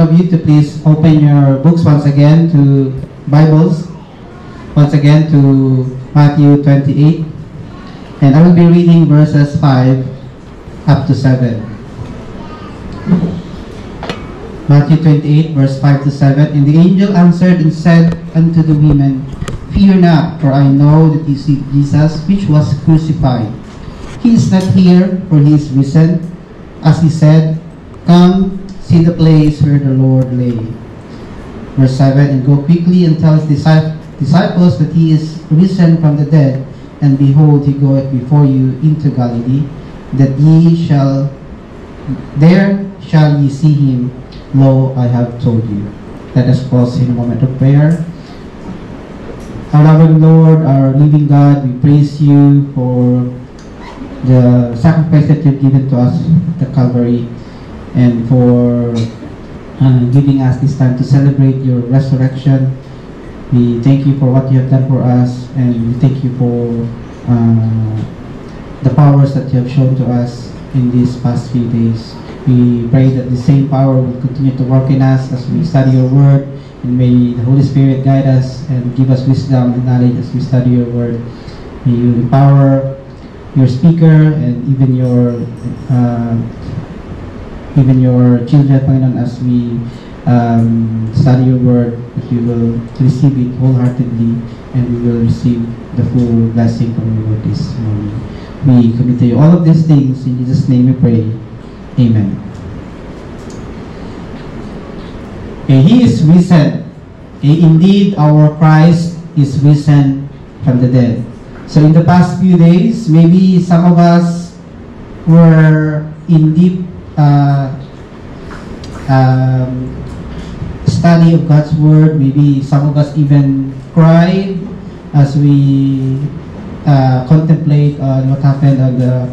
one of you to please open your books once again to Bibles, once again to Matthew 28. And I will be reading verses 5 up to 7. Matthew 28, verse 5 to 7. And the angel answered and said unto the women, Fear not, for I know that you seek Jesus, which was crucified. He is not here, for he is risen. As he said, Come, see the place where the Lord lay. Verse 7, And go quickly and tell his disciples that he is risen from the dead, and behold, he goeth before you into Galilee, that there shall ye see him. Lo, I have told you. Let us pause in a moment of prayer. Our loving Lord, our living God, we praise you for the sacrifice that you've given to us at the Calvary, and for giving us this time to celebrate your resurrection. We thank you for what you have done for us, and we thank you for the powers that you have shown to us in these past few days. We pray that the same power will continue to work in us as we study your word, and may the Holy Spirit guide us and give us wisdom and knowledge as we study your word. May you empower your speaker and even your children, Panginoon, as we study your word, that we will receive it wholeheartedly, and we will receive the full blessing from your word this morning. We commit to you all of these things. In Jesus' name we pray. Amen. Okay, he is risen. Okay, indeed, our Christ is risen from the dead. So in the past few days, maybe some of us were in deep study of God's word. Maybe some of us even cried as we contemplate what happened on the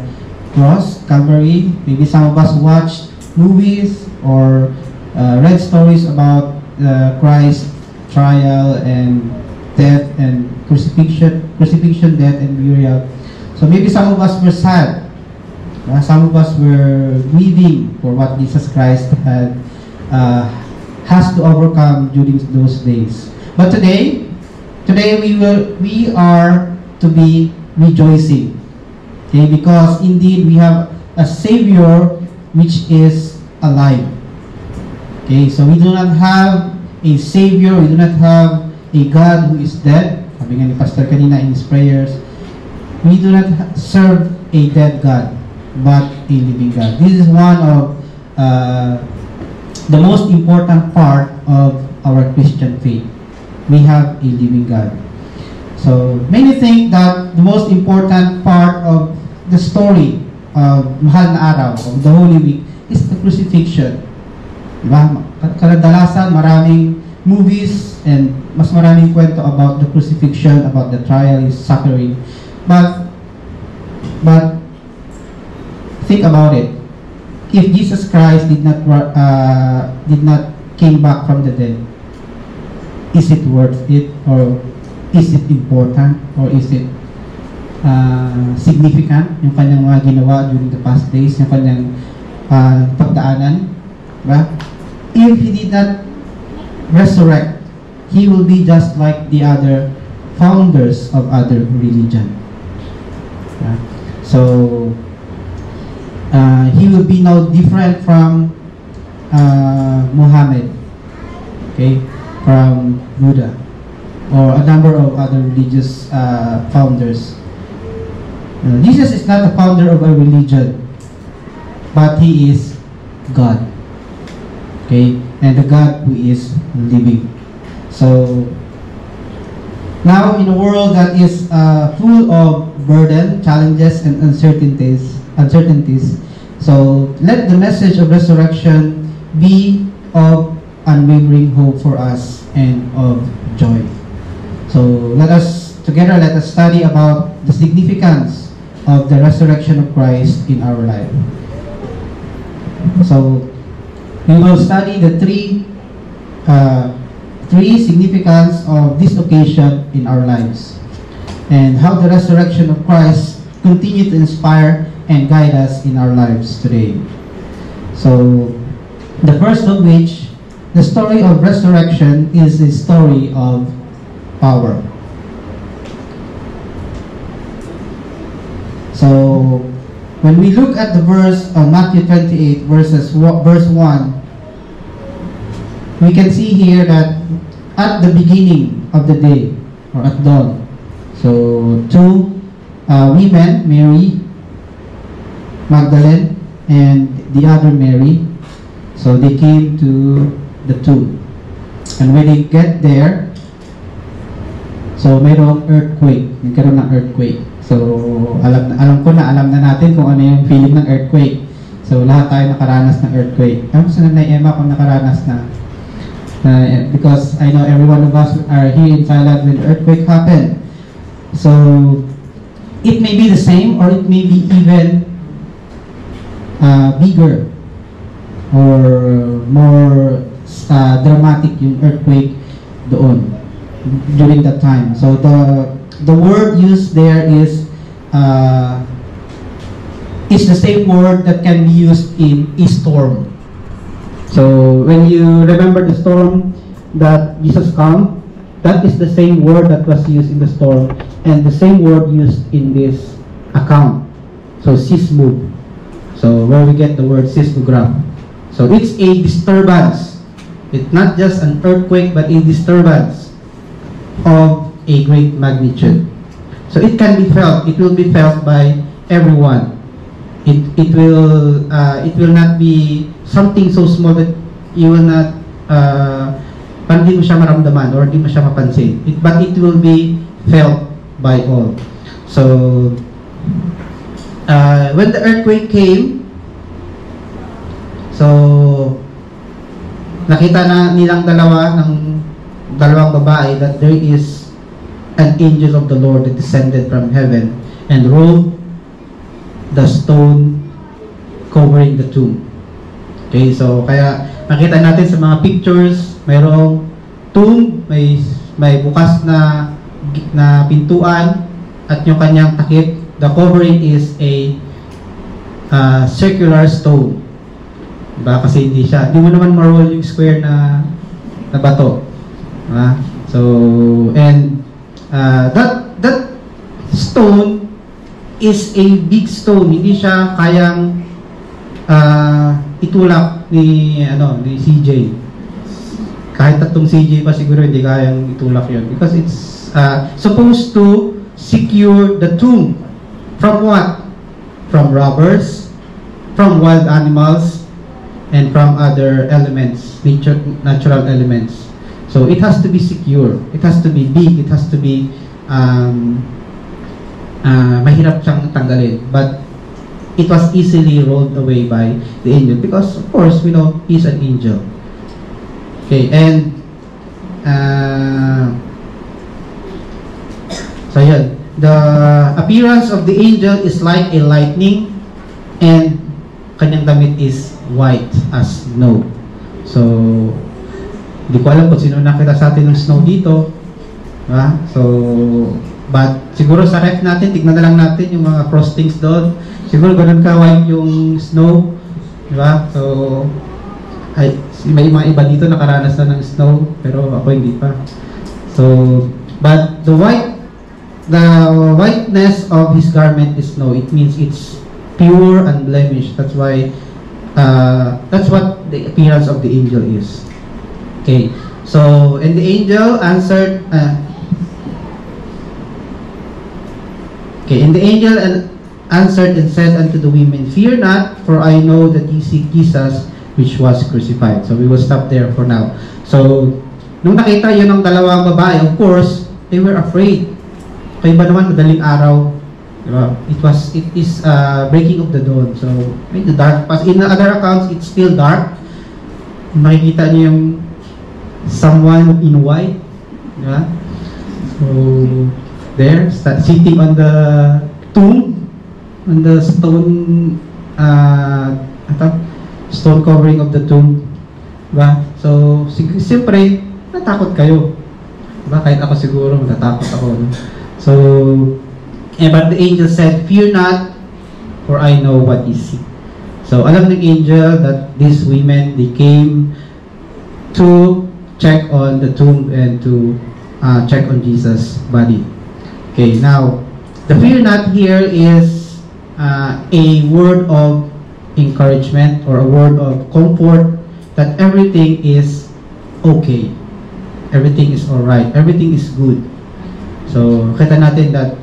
cross, Calvary. Maybe some of us watched movies or read stories about Christ's trial and death and crucifixion, death and burial. So maybe some of us were sad. Some of us were grieving for what Jesus Christ has to overcome during those days. But today we are to be rejoicing. Okay, because indeed we have a Savior which is alive. Okay, so we do not have a Savior, we do not have a God who is dead. Sabi nga ni Pastor kanina in his prayers, we do not serve a dead God, but a living God. This is one of the most important part of our Christian faith. We have a living God. So many think that the most important part of the story of Mahal na Araw, of the Holy Week, is the crucifixion. Diba? Kadalasan maraming movies and mas maraming kwento about the crucifixion, about the trial, his suffering. But think about it. If Jesus Christ did not came back from the dead, is it worth it, or is it important, or is it significant yung kanyang mga ginawa during the past days, yung kanyang pagdaanan, diba? If he did not resurrect, he will be just like the other founders of other religion. So he will be no different from Muhammad, okay, from Buddha, or a number of other religious founders. Jesus is not the founder of a religion, but he is God. Okay, and the God who is living. So now in a world that is full of burden, challenges, and uncertainties, so let the message of resurrection be of unwavering hope for us and of joy. So let us study about the significance of the resurrection of Christ in our life. So we will study the three significance of this occasion in our lives, and how the resurrection of Christ continue to inspire and guide us in our lives today. So the first of which the story of resurrection is a story of power. So, when we look at the verse of Matthew 28, verse 1, we can see here that at the beginning of the day, or at dawn, so two women, Mary Magdalene and the other Mary, so they came to the tomb. And when they get there, so mayroong earthquake, nagkaroon ng earthquake. So alam na natin kung ano yung feeling ng earthquake. So lahat tayo nakaranas ng earthquake. Ewan sa Nanay Emma kung nakaranas na. Because I know every one of us are here in Thailand when the earthquake happened. So it may be the same or it may be even bigger or more dramatic yung earthquake doon during that time. So the word used there is the same word that can be used in a storm. So when you remember the storm that Jesus calmed, that is the same word that was used in the storm and the same word used in this account. So sismug. So where we get the word seismograph. So it's a disturbance. It's not just an earthquake but a disturbance of a great magnitude. So it can be felt. It will be felt by everyone. It will not be something so small that you will not hindi mo siya maramdaman or hindi mo siya mapansin. But it will be felt by all. So when the earthquake came, so nakita na nilang dalawang babae that there is an angel of the Lord that descended from heaven and rolled the stone covering the tomb. Okay, so kaya nakita natin sa mga pictures, mayroong tomb, may bukas na pintuan at yung kanyang takip. The covering is a circular stone. Diba? Kasi hindi mo naman ma-roll yung square na bato. Diba? So, and that stone is a big stone. Hindi siya kayang itulak ni CJ. Kahit tatlong CJ pa siguro hindi kayang itulak yon because it's supposed to secure the tomb from what? From robbers, from wild animals, and from other elements, natural elements. So it has to be secure. It has to be big. It has to be mahirap siyang tanggalin. But it was easily rolled away by the angel because, of course, we know he's an angel. Okay, and so yun. The appearance of the angel is like a lightning and kanyang damit is white as snow. So, hindi ko alam kung sino nakita sa atin ng snow dito. Diba? So, but siguro sa ref natin, tignan na lang natin yung mga frostings doon. Siguro ganun ka-white yung snow. Diba? So, may mga iba dito nakaranas na ng snow, pero ako hindi pa. So, but the whiteness of his garment is snow. It means it's pure and blemished. That's why, that's what the appearance of the angel is. Okay, so, and the angel answered, and the angel answered and said unto the women, "Fear not, for I know that ye seek Jesus, which was crucified." So we will stop there for now. So, nung nakita yun ng dalawang babae, of course, they were afraid. Kaya ba naman, madaling araw, diba? It is breaking of the dawn. So, medyo dark. In other accounts, it's still dark. Makikita niyo yung someone in white, diba? So, there, sitting on the tomb, on the stone, stone covering of the tomb, diba? So, siyempre, natakot kayo, diba? Kahit ako siguro, natakot ako. So, but the angel said, "Fear not, for I know what ye seek." So, alam ng angel that these women, they came to check on the tomb and to check on Jesus' body. Okay, now, the fear not here is a word of encouragement or a word of comfort that everything is okay. Everything is alright. Everything is good. So, kita natin that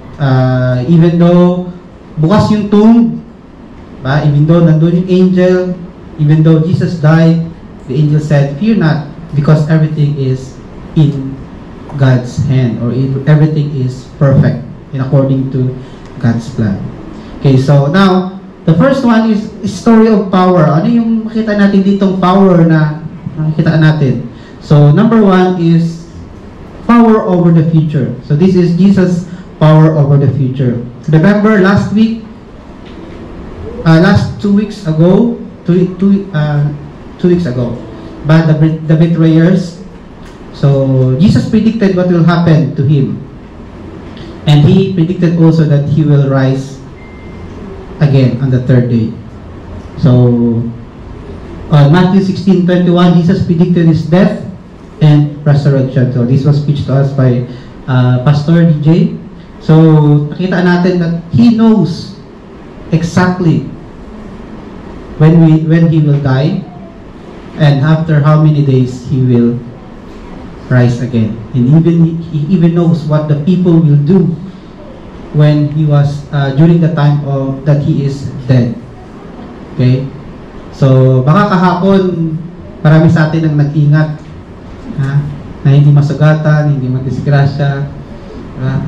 even though bukas yung tomb, even though nandun yung angel, even though Jesus died, the angel said, fear not, because everything is in God's hand, or everything is perfect in according to God's plan. Okay, so now, the first one is story of power. Ano yung makita natin ditong power na nakikita natin? So, number one is power over the future. So, this is Jesus' power over the future. Remember last week, last 2 weeks ago, 2 weeks ago, by the betrayers. So, Jesus predicted what will happen to him. And he predicted also that he will rise again on the third day. So, on Matthew 16:21, Jesus predicted his death and resurrection. So, this was preached to us by Pastor DJ. So, nakita natin that he knows exactly when he will die, and after how many days he will rise again. And he even knows what the people will do when he was during the time of that he is dead. Okay? So, baka kahapon marami sa atin ang nag-ingat na hindi masugatan, hindi madisgrasya.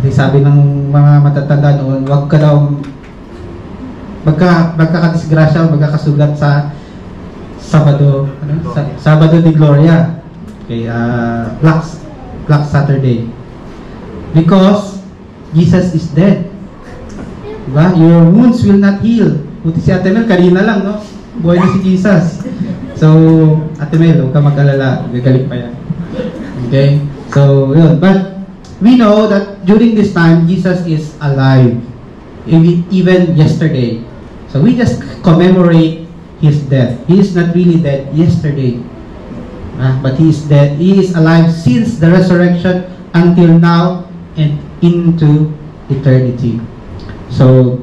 Kasi sabi ng mga matatanda noon, huwag ka daw magkakadisgrasya o magkakasugat sa Sabado, Sabado de Gloria. Okay, Black Saturday. Because Jesus is dead. Diba? Your wounds will not heal. Buti si Ate Mel, kanina lang, no? Buhay na si Jesus. So, Ate Mel, huwag ka mag-alala. Gagaling pa yan. Okay? So, yun. But, we know that during this time, Jesus is alive. Even yesterday. So, we just commemorate his death. He is not really dead yesterday. But he is dead. He is alive since the resurrection until now and into eternity. So,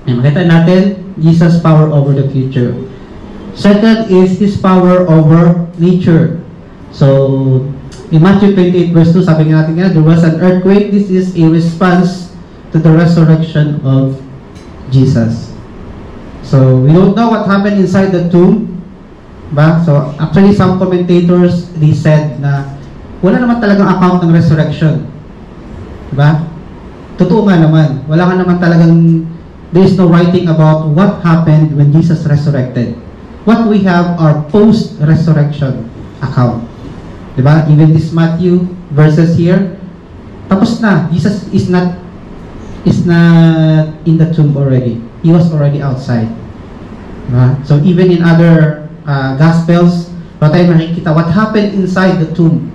makita natin, Jesus' power over the future. Second is his power over nature. So, in Matthew 28 verse 2, sabi nga natin nga, there was an earthquake. This is a response to the resurrection of Jesus. So, we don't know what happened inside the tomb. So, actually, some commentators, they said na wala naman talagang account ng resurrection. Diba? Totoo nga naman. Wala ka naman talagang, there is no writing about what happened when Jesus resurrected. What we have are post-resurrection account. Diba? Even this Matthew verses here, tapos na. Jesus is not in the tomb already. He was already outside. Diba? So, even in other Gospels, tayo makikita what happened inside the tomb.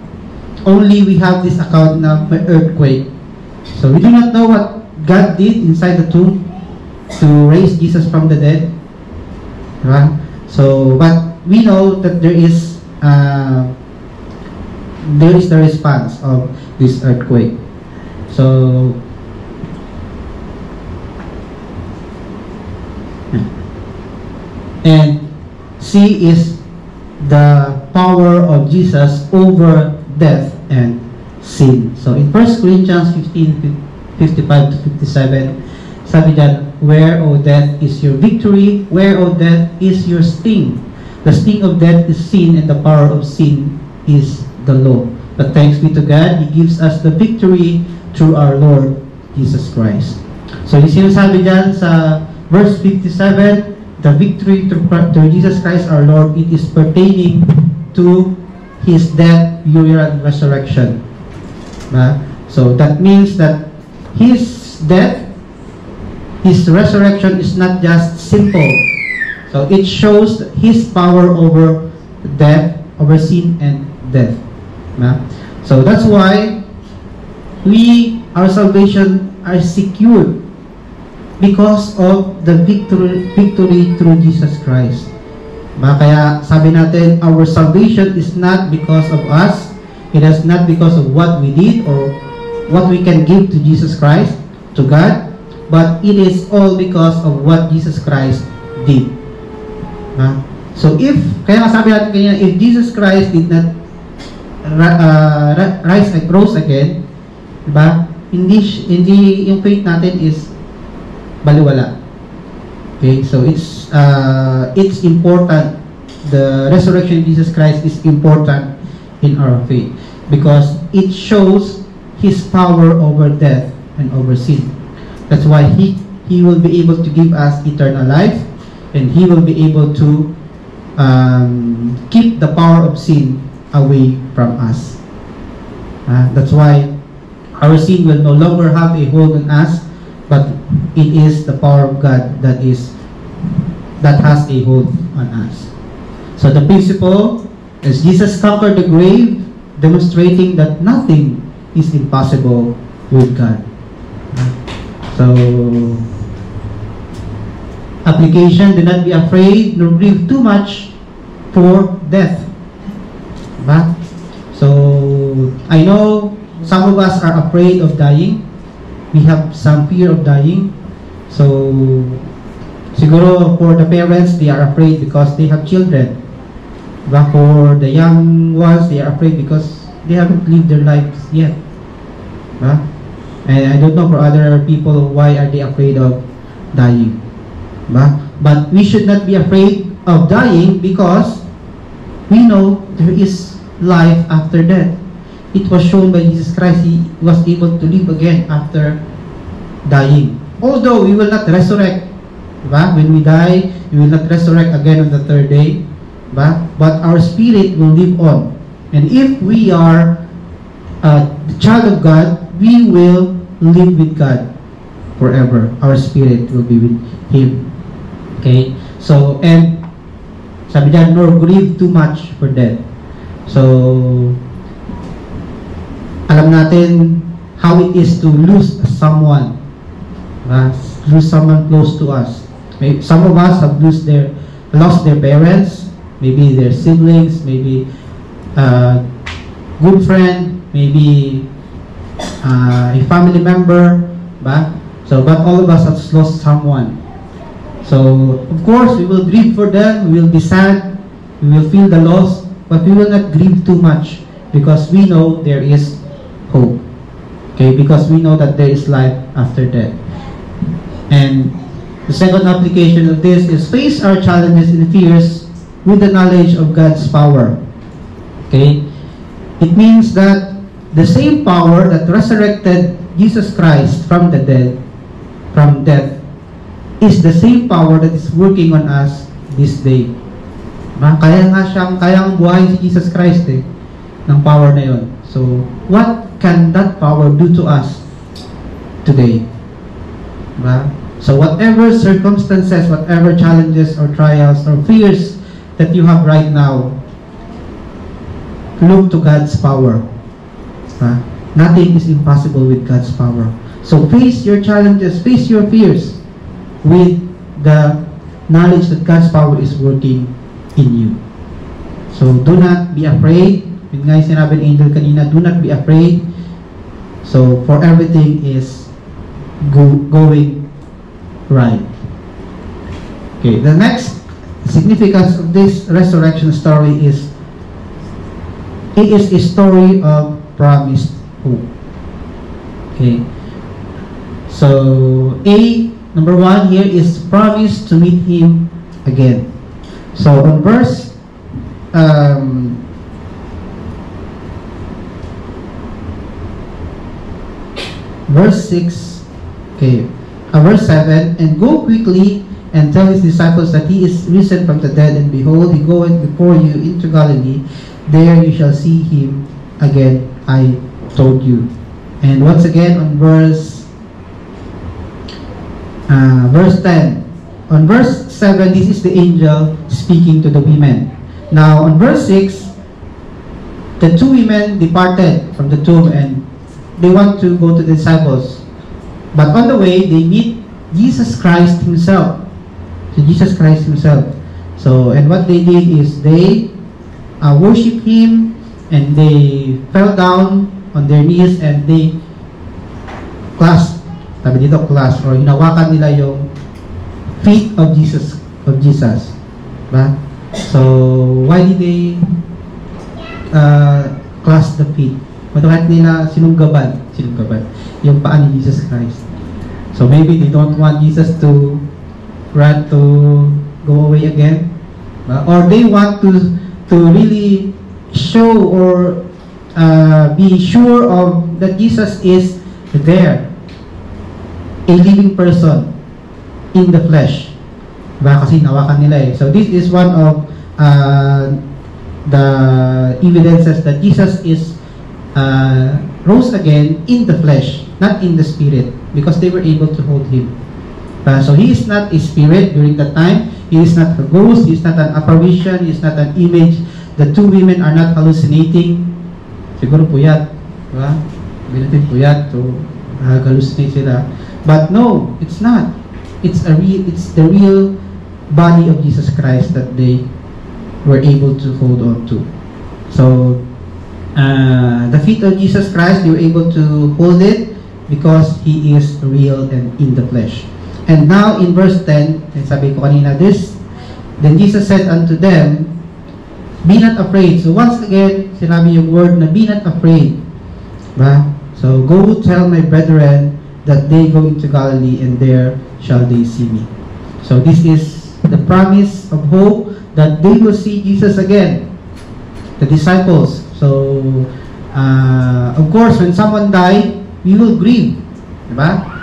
Only we have this account na may earthquake. So we do not know what God did inside the tomb to raise Jesus from the dead. Right? So, but we know that there is the response of this earthquake. So, and C is the power of Jesus over death and sin. So in 1 Corinthians 15:55 to 57, sabi dyan, where, O death, is your victory? Where, O death, is your sting? The sting of death is sin, and the power of sin is the law. But thanks be to God, He gives us the victory through our Lord Jesus Christ. So yung sinasabi dyan sa verse 57, the victory through Jesus Christ our Lord, it is pertaining to His death, burial, and resurrection. So that means that His death, His resurrection is not just simple. So it shows His power over death, over sin and death. So that's why our salvation are secured because of the victory through Jesus Christ. Kaya sabi natin, our salvation is not because of us. It is not because of what we did or what we can give to Jesus Christ, to God, but it is all because of what Jesus Christ did. So kaya sabi natin kanina, if Jesus Christ did not rose again, diba? Hindi yung faith natin is baliwala. Okay, so it's important. The resurrection of Jesus Christ is important in our faith because it shows His power over death and over sin. That's why He will be able to give us eternal life, and He will be able to keep the power of sin away from us. That's why our sin will no longer have a hold on us, but it is the power of God that has a hold on us. So the principle is Jesus conquered the grave, demonstrating that nothing is impossible with God. So, application, do not be afraid nor grieve too much for death. So, I know some of us are afraid of dying. We have some fear of dying. So, siguro for the parents, they are afraid because they have children. But for the young ones, they are afraid because they haven't lived their lives yet. And I don't know for other people, why are they afraid of dying? But we should not be afraid of dying because we know there is life after death. It was shown by Jesus Christ. He was able to live again after dying. Although we will not resurrect. When we die, we will not resurrect again on the third day. But our spirit will live on. And if we are the child of God, we will live with God forever. Our spirit will be with Him. Okay? So, and sabi dyan, nor grieve too much for death. So, alam natin how it is to lose someone. Lose someone close to us. Some of us have lost their parents, maybe their siblings, maybe a good friend, maybe a family member, but all of us have lost someone. So, of course, we will grieve for them, we will be sad, we will feel the loss, but we will not grieve too much because we know there is hope. Okay, because we know that there is life after death. And the second application of this is face our challenges and fears with the knowledge of God's power. Okay? It means that the same power that resurrected Jesus Christ from the dead, from death, is the same power that is working on us this day. Kayang buhayin si Jesus Christ ng power na yon. So, what can that power do to us today? So, whatever circumstances, whatever challenges or trials or fears that you have right now, look to God's power. Nothing is impossible with God's power. So face your challenges, face your fears with the knowledge that God's power is working in you. So do not be afraid. Yun nga yung sinabi ni Angel kanina, do not be afraid. So for everything is going right. Okay, the next significance of this resurrection story is it is a story of promised hope. Okay. So number 1 here is promise to meet Him again. So on verse 6, okay, verse 7, and go quickly and tell His disciples that He is risen from the dead, and behold, He goeth before you into Galilee. There you shall see Him again, I told you. And once again on verse 10. On verse 7, this is the angel speaking to the women. Now on verse 6, the two women departed from the tomb and they want to go to the disciples. But on the way, they meet Jesus Christ Himself. So Jesus Christ Himself. So, and what they did is they worship Him, and they fell down on their knees, and they clasped, sabi dito clasped, or hinawakan nila yung feet of Jesus. Ba? So, why did they clasp the feet? Bakit nila sinunggaban yung paa ni Jesus Christ? So maybe they don't want Jesus to run to go away again, or they want to really show or be sure of that Jesus is there, a living person in the flesh. Kasi nawakan nila eh. So this is one of the evidences that Jesus is rose again in the flesh, not in the spirit, because they were able to hold Him. So He is not a spirit during that time. He is not a ghost. He is not an apparition. He is not an image. The two women are not hallucinating. Siguro puyat, diba? Binatin puyat to hallucinate sila. But no, it's not. It's the real body of Jesus Christ that they were able to hold on to. So the feet of Jesus Christ, they were able to hold it because He is real and in the flesh. And now in verse 10, sabi ko kanina, then Jesus said unto them, be not afraid. So once again, sinabi yung word na be not afraid. Ba? So go tell my brethren that they go into Galilee, and there shall they see me. So this is the promise of hope that they will see Jesus again. The disciples. So, of course, when someone died, we will grieve. Diba?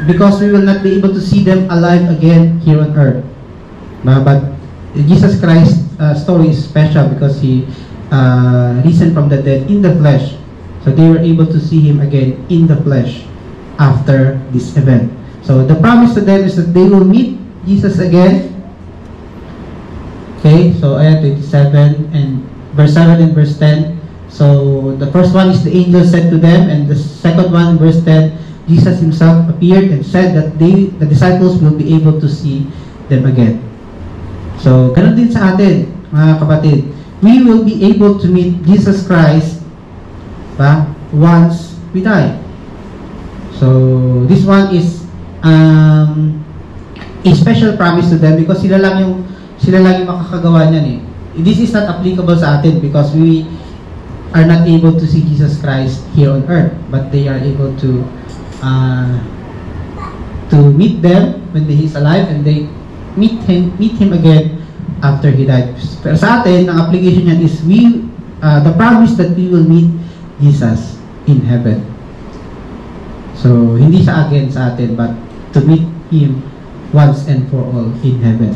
Because we will not be able to see them alive again here on earth. But Jesus Christ's story is special because He risen from the dead in the flesh. So they were able to see Him again in the flesh after this event. So the promise to them is that they will meet Jesus again. Okay, so ayat 27 and verse 7 and verse 10. So the first one is the angel said to them, and the second one, verse 10, Jesus Himself appeared and said that the disciples will be able to see them again. So ganun din sa atin, mga kapatid. We will be able to meet Jesus Christ once we die. So this one is a special promise to them because sila lang yung makakagawa niyan eh. This is not applicable sa atin because we are not able to see Jesus Christ here on earth, but they are able to meet them when He is alive, and they meet him again after He died. Pero sa atin, ang application niyan is the promise that we will meet Jesus in heaven. So hindi sa atin, but to meet Him once and for all in heaven.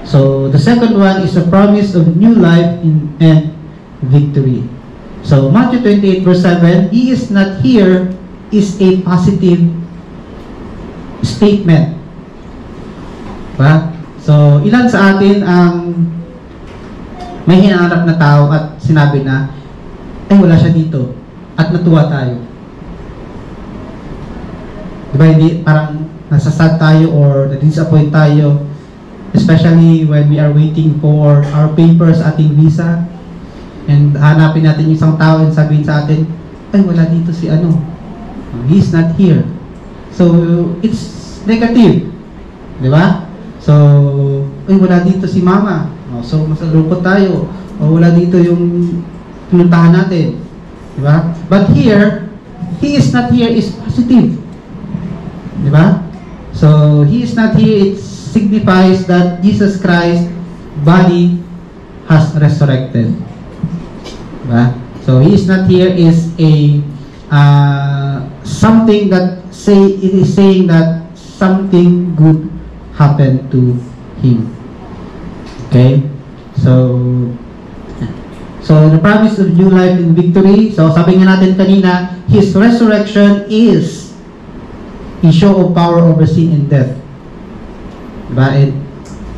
So the second one is a promise of new life and victory. So Matthew 28 verse 7, He is not here is a positive statement. So ilan sa atin ang may hinahanap na tao at sinabi na, ay wala siya dito, at natuwa tayo. Diba, hindi, parang nasasad tayo or na-disappoint tayo, especially when we are waiting for our papers, ating visa, and hanapin natin yung isang tao and sabihin sa atin, ay wala dito si ano, he's not here. So it's negative, di ba? So ay wala dito si mama, so masalungkot tayo, o wala dito yung pinuntahan natin, di ba? But here, he is not here is positive, di ba? So he is not here, it signifies that Jesus Christ's body has resurrected. Diba? So he is not here is a something that it is saying that something good happened to him. Okay? So the promise of new life and victory. So sabi nga natin kanina, His resurrection is a show of power over sin and death. Diba? And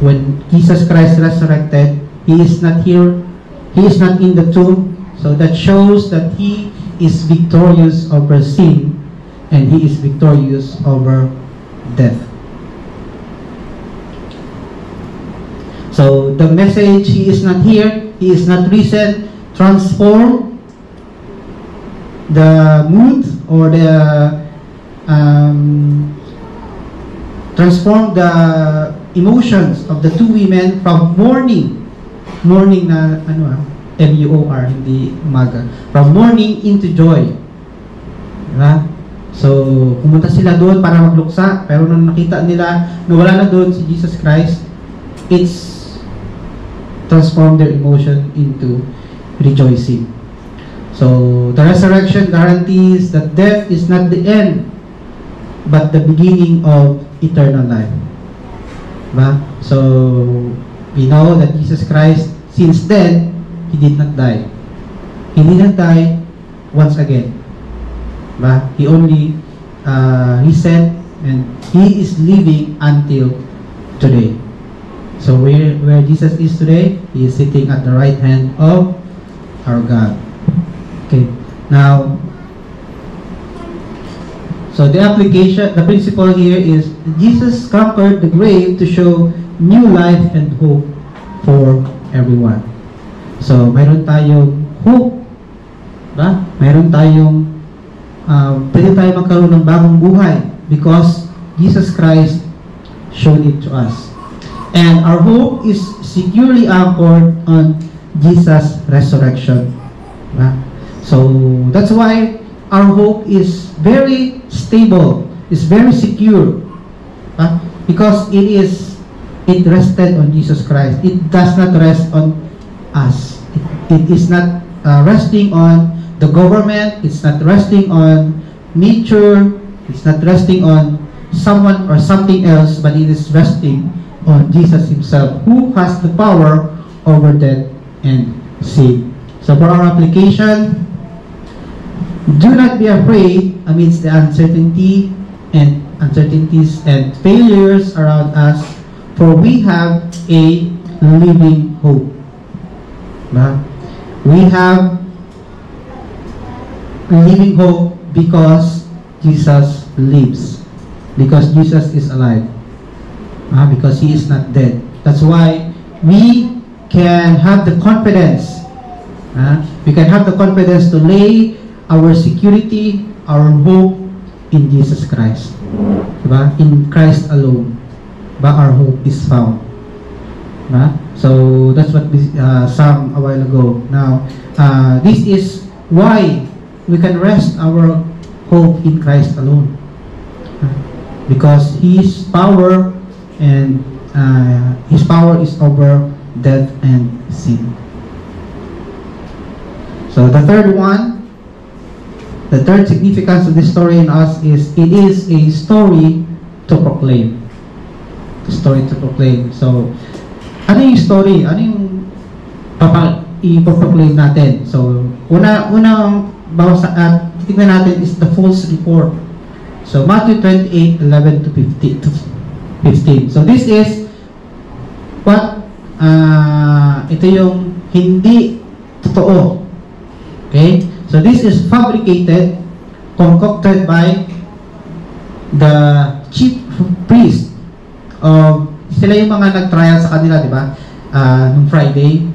when Jesus Christ resurrected, He is not here, He is not in the tomb. So that shows that He is victorious over sin and He is victorious over death. So the message, He is not here, He is not risen, transform the mood or the transform the emotions of the two women from mourning na M-U-O-R, hindi umaga, from mourning into joy. Diba? So, pumunta sila doon para magluksa, pero nung nakita nila na wala na doon si Jesus Christ, it's transformed their emotion into rejoicing. So, the resurrection guarantees that death is not the end, but the beginning of eternal life. Diba? So, we know that Jesus Christ, since then, He did not die. He did not die once again. Diba? He only risen, and He is living until today. So where Jesus is today, He is sitting at the right hand of our God. Okay. Now, so the application, the principle here is Jesus conquered the grave to show new life and hope for everyone. So mayroon tayong hope, ba? Mayroon tayong pwede tayo magkaroon ng bagong buhay because Jesus Christ showed it to us. And our hope is securely anchored on Jesus' resurrection. Right? So that's why our hope is very stable, is very secure. Because it rested on Jesus Christ. It does not rest on us. It is not resting on the government. It's not resting on nature. It's not resting on someone or something else, but it is resting on Jesus Himself, who has the power over death and sin. So for our application, do not be afraid amidst the uncertainties and failures around us, for we have a living hope. We have a living hope because Jesus lives, because Jesus is alive. Because He is not dead. That's why we can have the confidence. We can have the confidence to lay our security, our hope in Jesus Christ. Diba? In Christ alone, our hope is found. Diba? So that's what we sang a while ago. Now, this is why we can rest our hope in Christ alone. Because His power and His power is over death and sin. So the third one, the third significance of this story in us is it is a story to proclaim. A story to proclaim. So, ano yung story? Ano yung ipoproclaim natin? So, unang bawsa at tingnan natin is the false report. So, Matthew 28:11 to 15. So this is what ito yung hindi totoo. Okay? So this is fabricated, concocted by the chief priest. Sila yung mga nag-trial sa kanila, di ba? Nung Friday,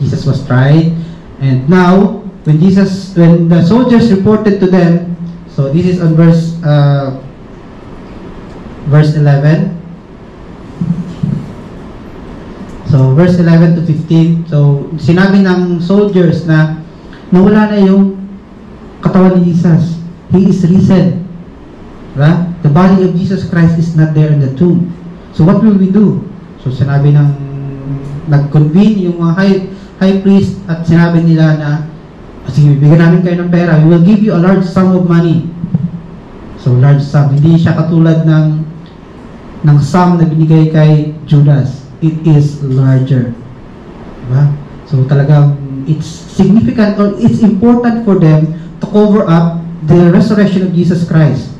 Jesus was tried, and now when the soldiers reported to them, so this is on verse 11. So, verse 11 to 15. So, sinabi ng soldiers na nawala na yung katawan ni Jesus. He is risen. Right? The body of Jesus Christ is not there in the tomb. So, what will we do? So, sinabi ng nag-convene yung mga high priest at sinabi nila na sige, bibigyan namin kayo ng pera. We will give you a large sum of money. So, large sum. Hindi siya katulad ng sum na binigay kay Judas. It is larger. Diba? So talagang it's significant or it's important for them to cover up the resurrection of Jesus Christ.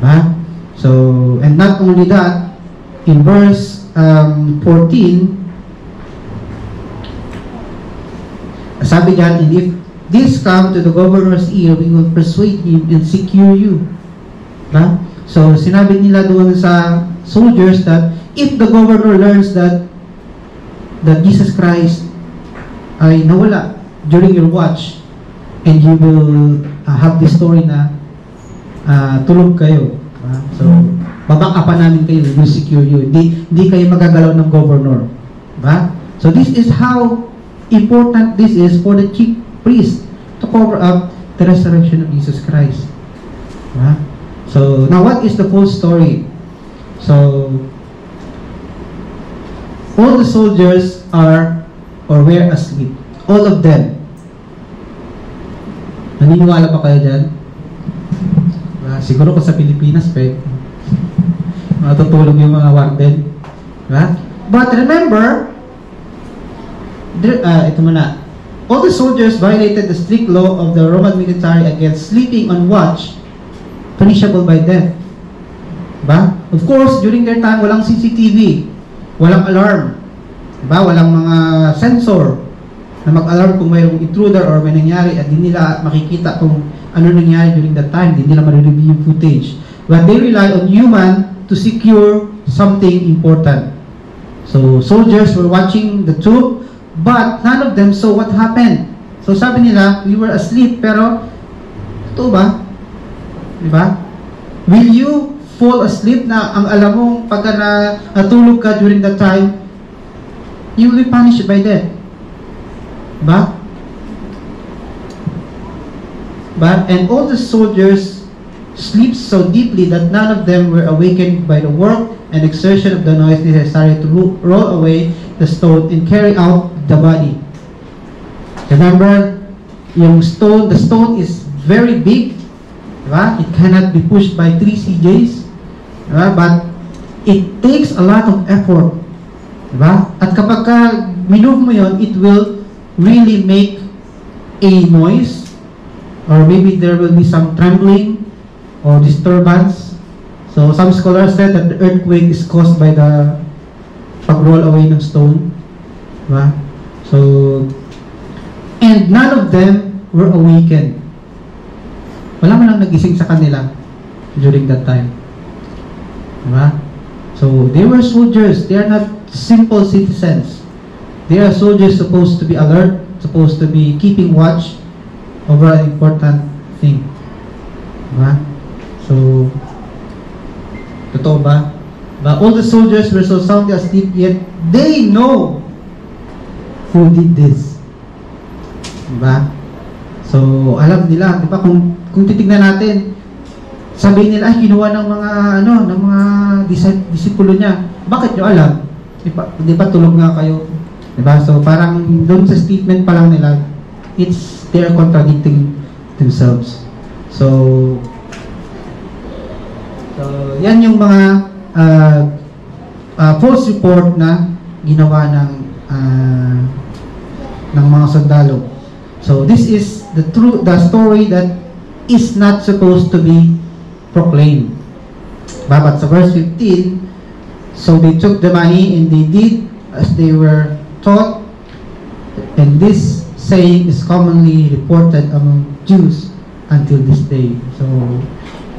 Diba? So, and not only that, in verse 14, sabi dyan, and if this come to the governor's ear, we will persuade him and secure you. Diba? So, sinabi nila doon sa soldiers that if the governor learns that Jesus Christ ay nawala during your watch, and you will have this story na tulog kayo. So, babakapan namin kayo, we will secure you. Hindi kayo magagalaw ng governor. So, this is how important this is for the chief priest to cover up the resurrection of Jesus Christ. So, now what is the full story? So, all the soldiers are or were asleep. All of them. Naniniwala pa kayo dyan? Siguro ko sa Pilipinas, matutulog yung mga warden. But remember, ito muna. All the soldiers violated the strict law of the Roman military against sleeping on watch, punishable by death. Of course, during their time, walang CCTV, walang alarm, walang mga sensor na mag-alarm kung mayroong intruder or may nangyari at di nila makikita kung ano nangyari during that time, di nila ma-review yung footage. But they rely on human to secure something important. So, soldiers were watching the troop, but none of them saw what happened. So, sabi nila, we were asleep, pero totoo ba? Diba? Will you fall asleep na ang alam mong pagka natulog ka during that time, you will be punished by death? But and all the soldiers sleep so deeply that none of them were awakened by the work and exertion of the noise necessary to roll away the stone and carry out the body. Remember, the stone is very big. It cannot be pushed by 3 CJs. But it takes a lot of effort. At kapag minove mo yon, it will really make a noise, or maybe there will be some trembling or disturbance. So some scholars said that the earthquake is caused by the pag-roll away ng stone. So, and none of them were awakened. Wala man lang nagising sa kanila during that time. So they were soldiers. They are not simple citizens. They are soldiers supposed to be alert, supposed to be keeping watch over an important thing. So, totoo ba? But all the soldiers were so soundly asleep, yet they know who did this. So, alam nila, kung titignan natin, sabihin nila, ay, kinuha ng mga disipulo niya. Bakit nyo alam? Di ba tulog nga kayo? So, parang doon sa statement pa lang nila, they are contradicting themselves. So, yan yung mga false report na ginawa ng mga sundalo. So, this is the story that is not supposed to be proclaimed. But sa verse 15, so they took the money and they did as they were taught, and this saying is commonly reported among Jews until this day. So,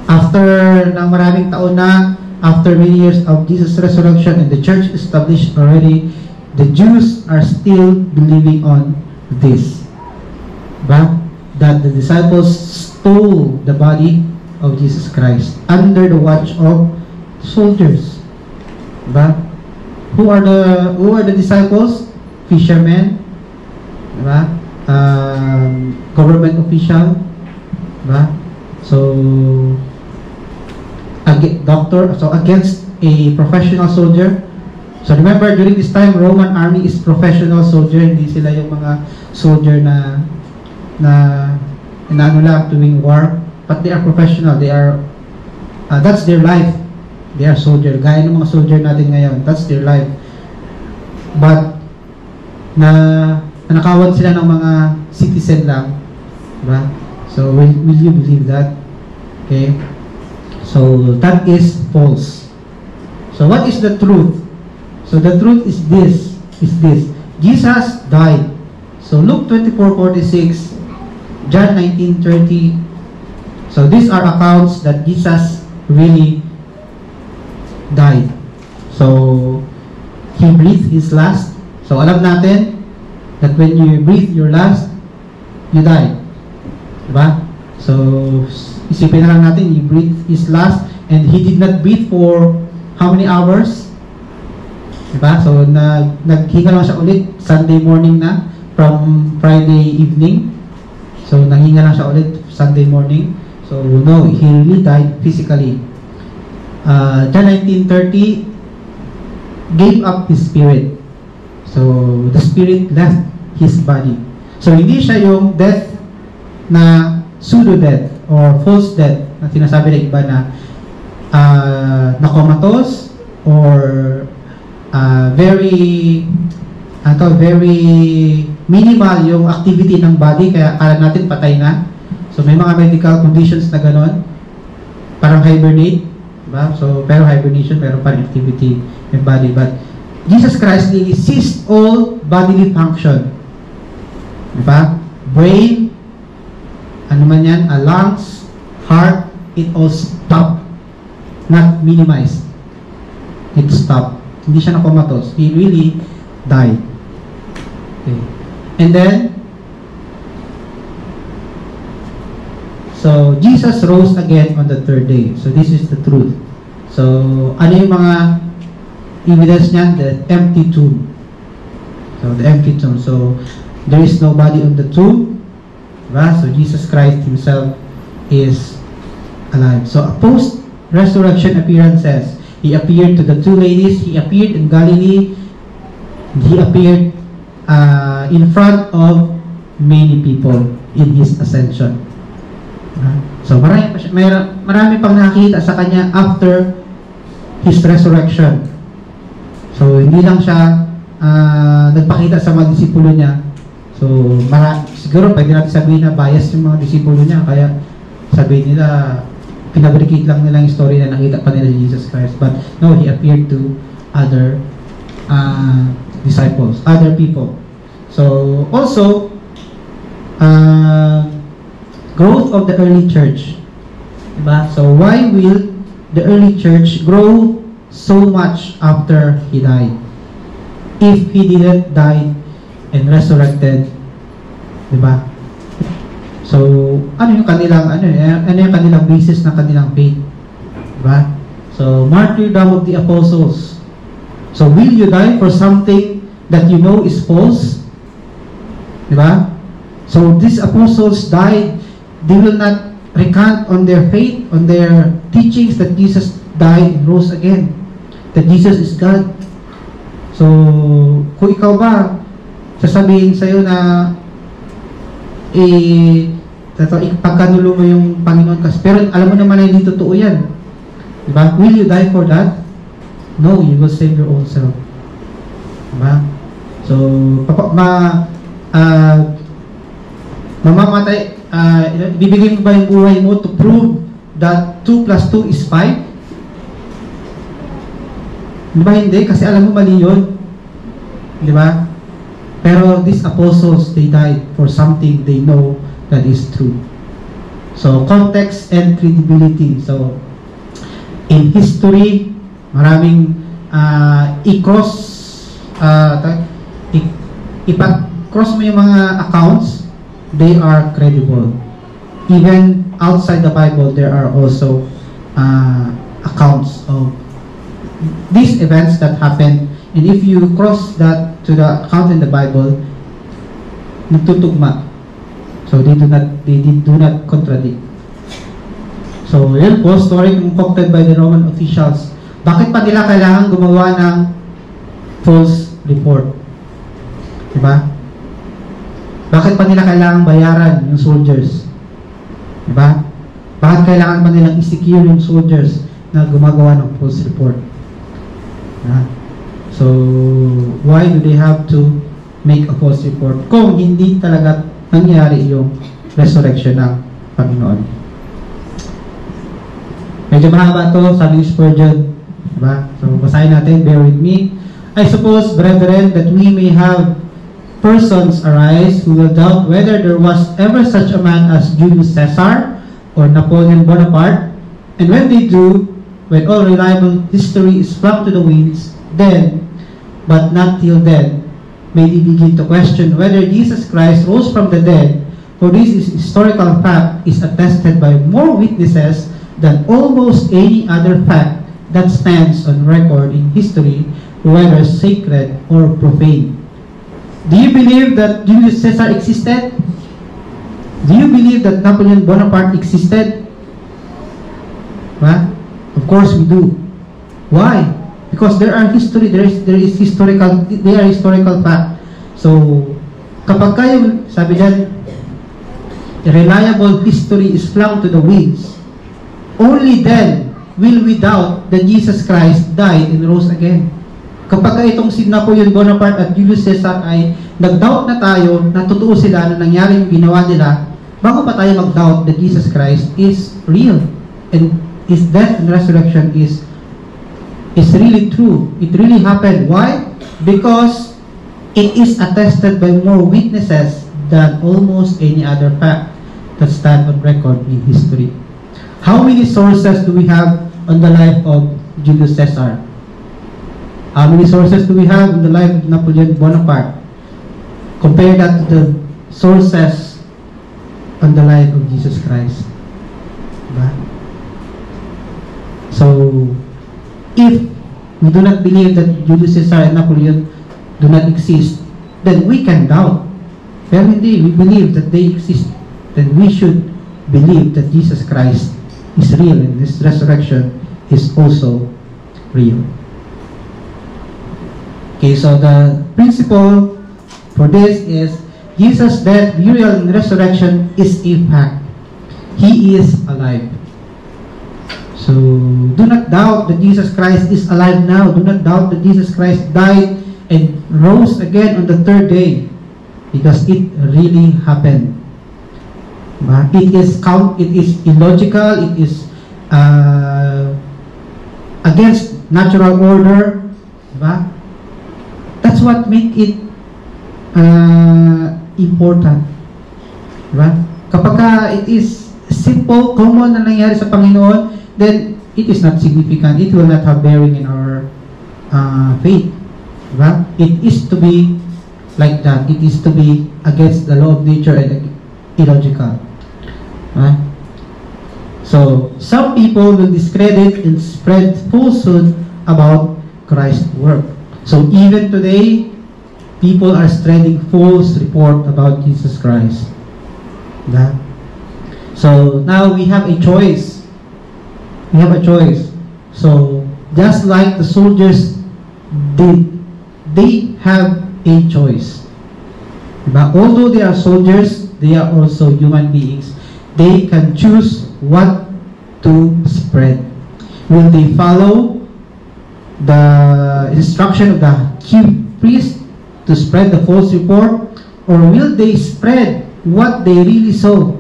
after ng maraming taon na, after many years of Jesus' resurrection and the church established already, the Jews are still believing on this. That the disciples stole the body of Jesus Christ under the watch of soldiers. Who are the disciples? Fishermen, government official, so doctor, so against a professional soldier. So remember, during this time, Roman army is professional soldier, hindi sila yung mga soldier na lang doing war, but they are professional. They are that's their life. They are soldier, gaya ng mga soldier natin ngayon. That's their life. But nanakawan sila ng mga citizen lang, so will you believe that? Okay, so that is false. So what is the truth? So the truth is this: Jesus died. So Luke 24:46, John 19:30. So these are accounts that Jesus really died. So, He breathed His last. So, alam natin that when you breathe your last, you die. Diba? So, isipin na lang natin, He breathed His last and He did not breathe for how many hours? Diba? So, naghinga lang siya ulit Sunday morning na from Friday evening. So, naghinga lang siya ulit Sunday morning. So, no, He really died physically. John 19:30 gave up His spirit. So, the spirit left His body. So, hindi siya yung death na pseudo-death or false death na sinasabi ng iba na na-comatose or very minimal yung activity ng body kaya akala natin patay na. So, may mga medical conditions na ganon. Parang hibernate. Diba? So, pero hibernation, pero parang activity in body. But, Jesus Christ really ceased all bodily function. Diba? Brain, ano man yan, lungs, heart, it all stopped. Not minimized. It stopped. Hindi siya na-comatose. He really died. Okay. And then, so, Jesus rose again on the third day. So, this is the truth. So, ano yung mga evidence niyan? The empty tomb. So, the empty tomb. So, there is nobody on the tomb. Diba? So, Jesus Christ Himself is alive. So, post-resurrection appearances. He appeared to the two ladies. He appeared in Galilee. He appeared in front of many people in His ascension. So, marami pang nakita sa Kanya after His resurrection. So, hindi lang siya nagpakita sa mga disipulo niya. So, siguro pwede natin sabihin na bias yung mga disipulo niya. Kaya sabihin nila, pinabricate lang nila yung story na nakita pa nila Jesus Christ. But no, He appeared to other disciples, other people. So, also, growth of the early church. Diba? So, why will the early church grow so much after He died? If He didn't die and resurrected, diba? So, ano yung kanilang basis ng kanilang faith? Diba? So, martyrdom of the apostles. So, will you die for something that you know is false? Diba? So, these apostles died. They will not recant on their faith, on their teachings that Jesus died and rose again. That Jesus is God. So, kung ikaw ba, sasabihin sa'yo na pagkanulo mo yung Panginoon kasi, pero alam mo naman na hindi totoo yan. Diba? Will you die for that? No, you will save your own self. Diba? So, mamamatay, bibigay mo ba yung buhay mo to prove that 2 plus 2 is 5? Diba hindi? Kasi alam mo mali yun. Diba? Pero these apostles, they died for something they know that is true. So, context and credibility. So, in history, maraming i-cross mo yung mga accounts, they are credible. Even outside the Bible, there are also accounts of these events that happen. And if you cross that to the account in the Bible, nagtutugma. So they do not contradict. So yun po, story concocted by the Roman officials. Bakit pa nila kailangan gumawa ng false report? Diba? Bakit pa nila kailangan bayaran yung soldiers? Diba? Bakit kailangan pa nilang i-secure yung soldiers na gumagawa ng false report? So, why do they have to make a false report kung hindi talaga nangyari yung resurrection ng Panginoon? Medyo mahaba to, sabi ni Spurgeon. Diba? So, basahin natin, bear with me. I suppose, brethren, that we may have persons arise who will doubt whether there was ever such a man as Julius Caesar or Napoleon Bonaparte, and when they do, when all reliable history is flung to the winds, then, but not till then, may they begin to question whether Jesus Christ rose from the dead, for this is historical fact is attested by more witnesses than almost any other fact that stands on record in history, whether sacred or profane. Do you believe that Julius Caesar existed? Do you believe that Napoleon Bonaparte existed? Well, of course we do. Why? Because there are history, there is historical, they are historical fact. So, kapag kayo, sabi dyan, reliable history is flung to the winds, only then will we doubt that Jesus Christ died and rose again. Kapag itong si Napoleon Bonaparte at Julius Caesar ay nag-doubt na tayo na totoo sila na nangyari yung ginawa nila, bago pa tayo mag-doubt that Jesus Christ is real and His death and resurrection is really true. It really happened. Why? Because it is attested by more witnesses than almost any other fact that stand on record in history. How many sources do we have on the life of Julius Caesar? How many sources do we have in the life of Napoleon Bonaparte? Compare that to the sources on the life of Jesus Christ. Diba? So, if we do not believe that Julius Caesar and Napoleon do not exist, then we can doubt. Pero hindi, we believe that they exist. Then we should believe that Jesus Christ is real and His resurrection is also real. Okay, so the principle for this is Jesus' death, burial, and resurrection is a fact. He is alive. So, do not doubt that Jesus Christ is alive now. Do not doubt that Jesus Christ died and rose again on the third day, because it really happened. It is illogical. It is against natural order. That's what makes it important. Kapag it is simple, common na nangyari sa Panginoon, then it is not significant. It will not have bearing in our faith. It is to be like that. It is to be against the law of nature and illogical. So, some people will discredit and spread falsehood about Christ's work. So, even today, people are spreading false report about Jesus Christ. So, now we have a choice. We have a choice. So, just like the soldiers did, they have a choice. Although they are soldiers, they are also human beings. They can choose what to spread. Will they follow the instruction of the chief priest to spread the false report, or will they spread what they really saw?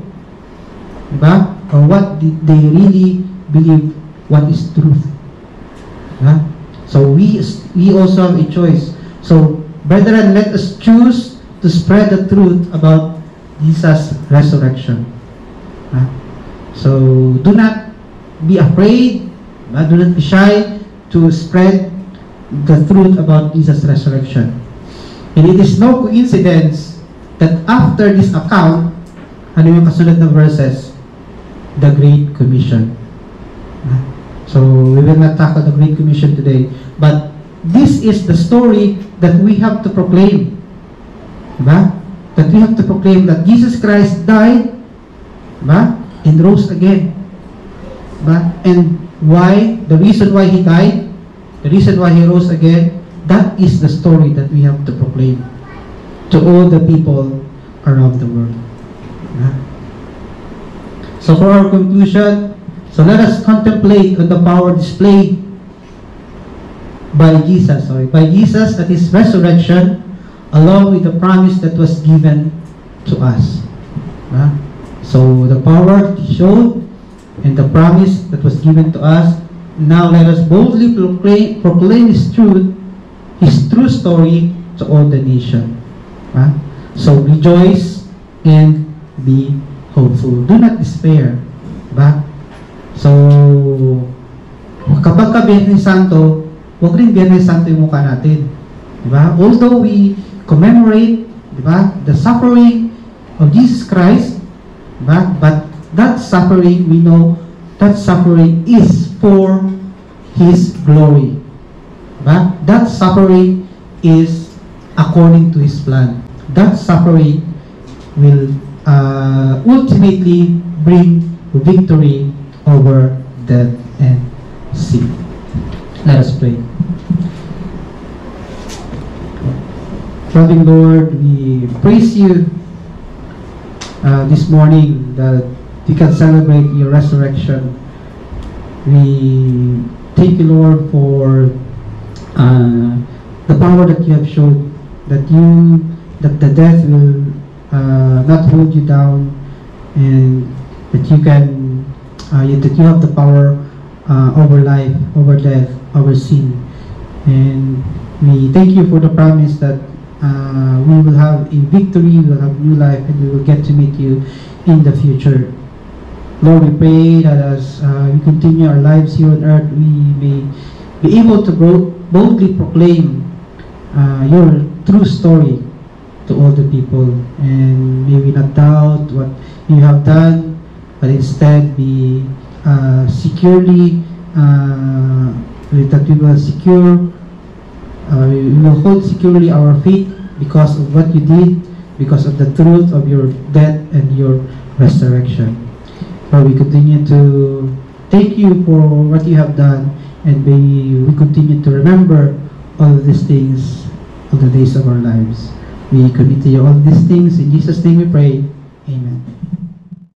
Or what they really believe, what is truth? So we also have a choice. So, brethren, let us choose to spread the truth about Jesus' resurrection. So, do not be afraid, do not be shy to spread the truth about Jesus' resurrection. And it is no coincidence that after this account, ano yung kasunod na verses? The Great Commission. So, we will not tackle the Great Commission today. But this is the story that we have to proclaim. That we have to proclaim that Jesus Christ died and rose again. And why? The reason why He died, the reason why He rose again, that is the story that we have to proclaim to all the people around the world. So for our conclusion, so let us contemplate on the power displayed by Jesus at His resurrection, along with the promise that was given to us. So the power He showed and the promise that was given to us. Now let us boldly proclaim His truth, His true story to all the nation. So rejoice and be hopeful. Do not despair. So kapag ka Biyernes Santo, huwag rin Biyernes Santo yung mukha natin. Diba? Although we commemorate, diba, the suffering of Jesus Christ, diba? But that suffering, we know that suffering is for His glory. Diba? That suffering is according to His plan. That suffering will ultimately bring victory over death and sin. Let us pray. Loving Lord, we praise you this morning that we can celebrate your resurrection. We thank you, Lord, for the power that you have shown, that the death will not hold you down, and that you can that you have the power over life, over death, over sin. And we thank you for the promise that we will have a victory, we will have new life, and we will get to meet you in the future. Lord, we pray that as we continue our lives here on earth, we may be able to boldly proclaim your true story to all the people, and may we not doubt what you have done, but instead be securely that we will we will hold securely our faith because of what you did, because of the truth of your death and your resurrection. Lord, we continue to thank you for what you have done, and may we continue to remember all of these things all the days of our lives. We commit to you all these things. In Jesus' name we pray. Amen.